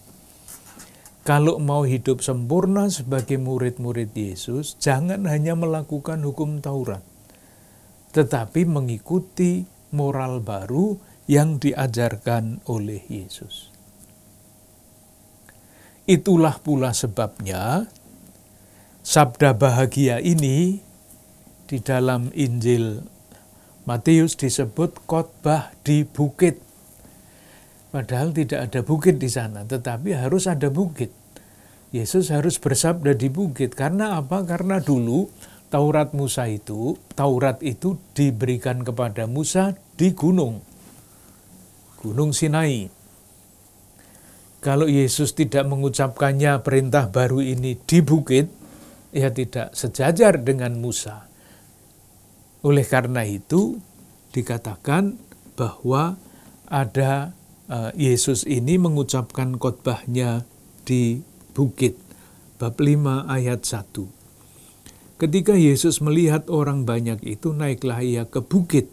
Kalau mau hidup sempurna sebagai murid-murid Yesus, jangan hanya melakukan hukum Taurat, tetapi mengikuti moral baru yang diajarkan oleh Yesus. Itulah pula sebabnya sabda bahagia ini di dalam Injil Matius disebut khotbah di bukit. Padahal tidak ada bukit di sana, tetapi harus ada bukit. Yesus harus bersabda di bukit. Karena apa? Karena dulu Taurat itu diberikan kepada Musa di Gunung Sinai. Kalau Yesus tidak mengucapkannya perintah baru ini di bukit, ya tidak sejajar dengan Musa. Oleh karena itu dikatakan bahwa ada Yesus ini mengucapkan khotbahnya di bukit. Bab 5 ayat 1. Ketika Yesus melihat orang banyak itu, naiklah ia ke bukit.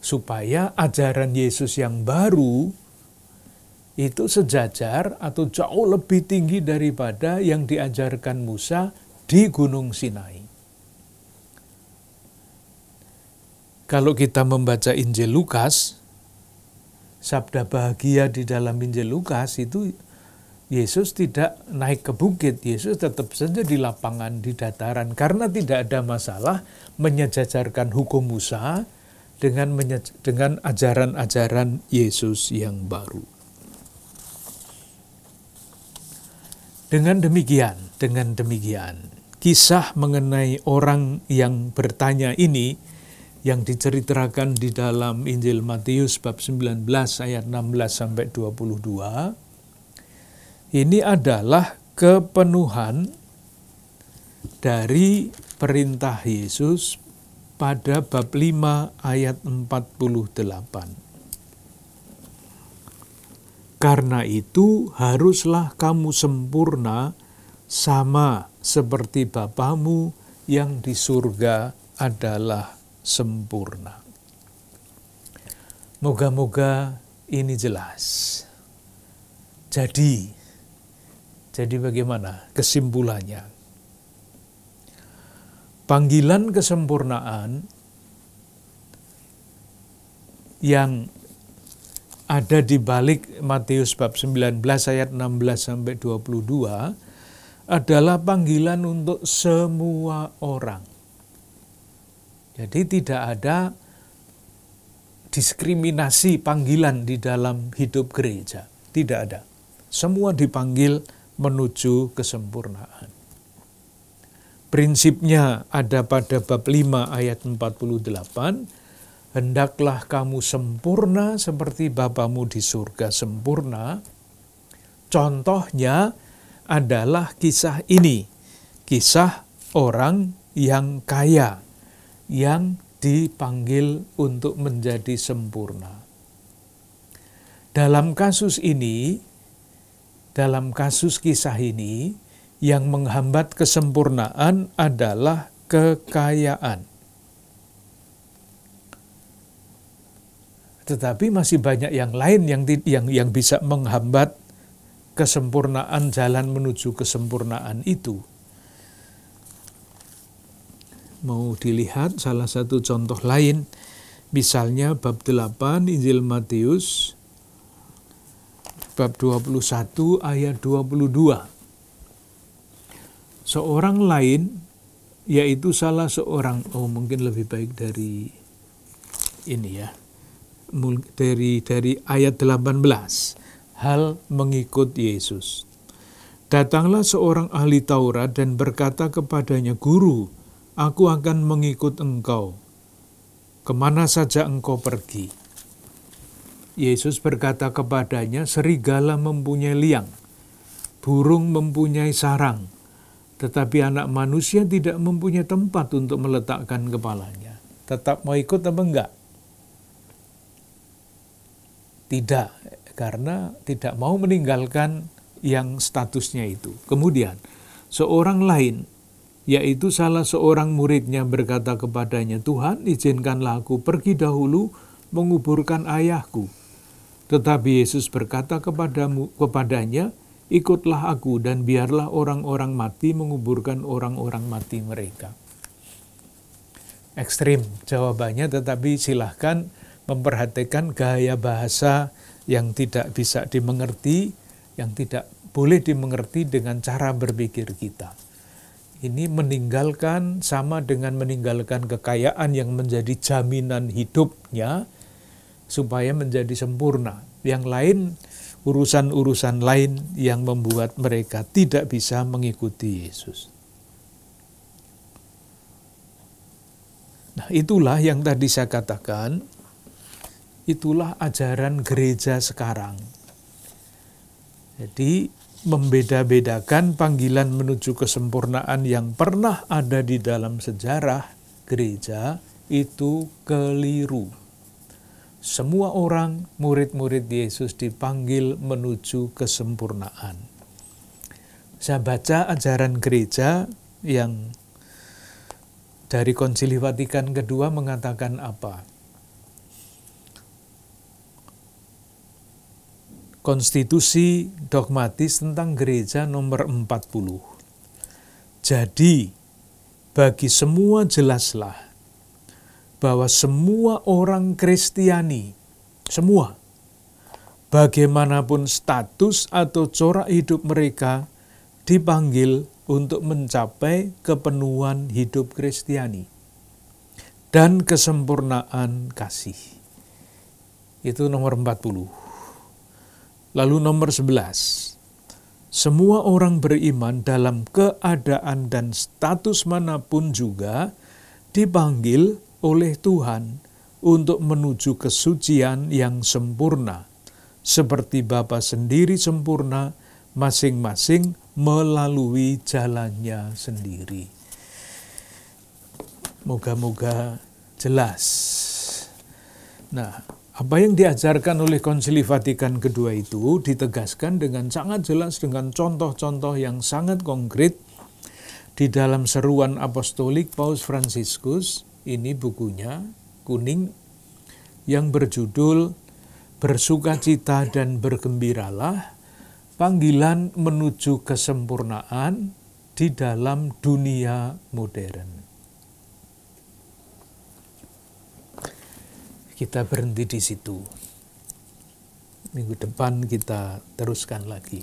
Supaya ajaran Yesus yang baru itu sejajar atau jauh lebih tinggi daripada yang diajarkan Musa di Gunung Sinai. Kalau kita membaca Injil Lukas, sabda bahagia di dalam Injil Lukas itu Yesus tidak naik ke bukit, Yesus tetap saja di lapangan, di dataran, karena tidak ada masalah menyejajarkan hukum Musa dengan ajaran-ajaran Yesus yang baru. Dengan demikian, kisah mengenai orang yang bertanya ini yang diceritakan di dalam Injil Matius bab 19 ayat 16-22, ini adalah kepenuhan dari perintah Yesus pada bab 5 ayat 48. Karena itu haruslah kamu sempurna sama seperti Bapamu yang di surga adalah sempurna. Moga-moga ini jelas. Jadi bagaimana kesimpulannya? Panggilan kesempurnaan yang ada di balik Matius bab 19 ayat 16-22 adalah panggilan untuk semua orang. Jadi tidak ada diskriminasi panggilan di dalam hidup gereja. Tidak ada. Semua dipanggil menuju kesempurnaan. Prinsipnya ada pada bab 5 ayat 48. Hendaklah kamu sempurna seperti Bapamu di surga sempurna. Contohnya adalah kisah ini. Kisah orang yang kaya, yang dipanggil untuk menjadi sempurna. Dalam kasus kisah ini, yang menghambat kesempurnaan adalah kekayaan. Tetapi masih banyak yang lain yang bisa menghambat kesempurnaan, jalan menuju kesempurnaan itu. Mau dilihat salah satu contoh lain, misalnya bab 8 Injil Matius, bab 21 ayat 22. Seorang lain, yaitu salah seorang, mungkin lebih baik dari ini ya, dari ayat 18, hal mengikut Yesus. Datanglah seorang ahli Taurat dan berkata kepadanya, Guru, aku akan mengikut engkau, kemana saja engkau pergi. Yesus berkata kepadanya, serigala mempunyai liang, burung mempunyai sarang, tetapi anak manusia tidak mempunyai tempat untuk meletakkan kepalanya. Tetap mau ikut apa enggak? Tidak, karena tidak mau meninggalkan yang statusnya itu. Kemudian, seorang lain, yaitu salah seorang muridnya berkata kepadanya, Tuhan, izinkanlah aku pergi dahulu menguburkan ayahku. Tetapi Yesus berkata kepadanya, ikutlah aku dan biarlah orang-orang mati menguburkan orang-orang mati mereka. Ekstrim jawabannya, tetapi silahkan memperhatikan gaya bahasa yang tidak bisa dimengerti, yang tidak boleh dimengerti dengan cara berpikir kita. Ini meninggalkan sama dengan meninggalkan kekayaan yang menjadi jaminan hidupnya supaya menjadi sempurna. Yang lain, urusan-urusan lain yang membuat mereka tidak bisa mengikuti Yesus. Nah, itulah yang tadi saya katakan, itulah ajaran gereja sekarang. Jadi, membeda-bedakan panggilan menuju kesempurnaan yang pernah ada di dalam sejarah gereja itu keliru. Semua orang, murid-murid Yesus dipanggil menuju kesempurnaan. Saya baca ajaran gereja yang dari Konsili Vatikan kedua mengatakan apa? Konstitusi dogmatis tentang gereja nomor 40. Jadi, bagi semua jelaslah bahwa semua orang Kristiani, semua, bagaimanapun status atau corak hidup mereka, dipanggil untuk mencapai kepenuhan hidup Kristiani dan kesempurnaan kasih. Itu nomor 40. Lalu nomor 11, semua orang beriman dalam keadaan dan status manapun juga dipanggil oleh Tuhan untuk menuju kesucian yang sempurna, seperti Bapa sendiri sempurna, masing-masing melalui jalannya sendiri. Moga-moga jelas. Nah, apa yang diajarkan oleh Konsili Vatikan kedua itu ditegaskan dengan sangat jelas dengan contoh-contoh yang sangat konkret di dalam Seruan Apostolik Paus Fransiskus. Ini bukunya, kuning, yang berjudul Bersukacita dan Bergembiralah, panggilan menuju kesempurnaan di dalam dunia modern. Kita berhenti di situ. Minggu depan kita teruskan lagi.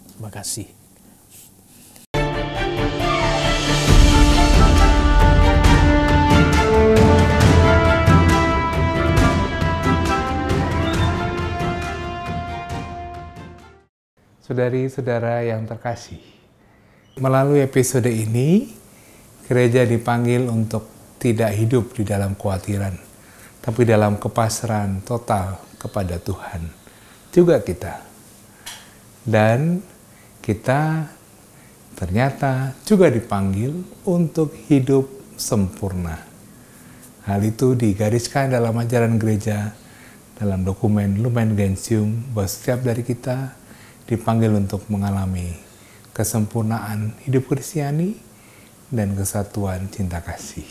Terima kasih. Saudari-saudara yang terkasih, melalui episode ini, gereja dipanggil untuk tidak hidup di dalam kekhawatiran, tapi dalam kepasrahan total kepada Tuhan. Juga kita. Dan kita ternyata juga dipanggil untuk hidup sempurna. Hal itu digariskan dalam ajaran gereja, dalam dokumen Lumen Gentium, bahwa setiap dari kita dipanggil untuk mengalami kesempurnaan hidup Kristiani dan kesatuan cinta kasih.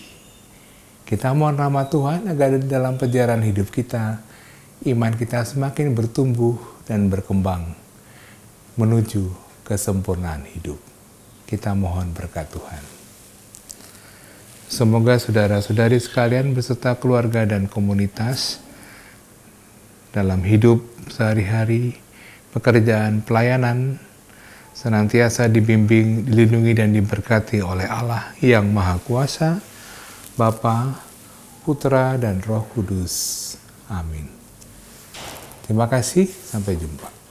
Kita mohon rahmat Tuhan agar di dalam perjalanan hidup kita, iman kita semakin bertumbuh dan berkembang menuju kesempurnaan hidup. Kita mohon berkat Tuhan. Semoga saudara-saudari sekalian beserta keluarga dan komunitas dalam hidup sehari-hari, pekerjaan, pelayanan, senantiasa dibimbing, dilindungi, dan diberkati oleh Allah yang Maha Kuasa, Bapa, Putra, dan Roh Kudus. Amin. Terima kasih, sampai jumpa.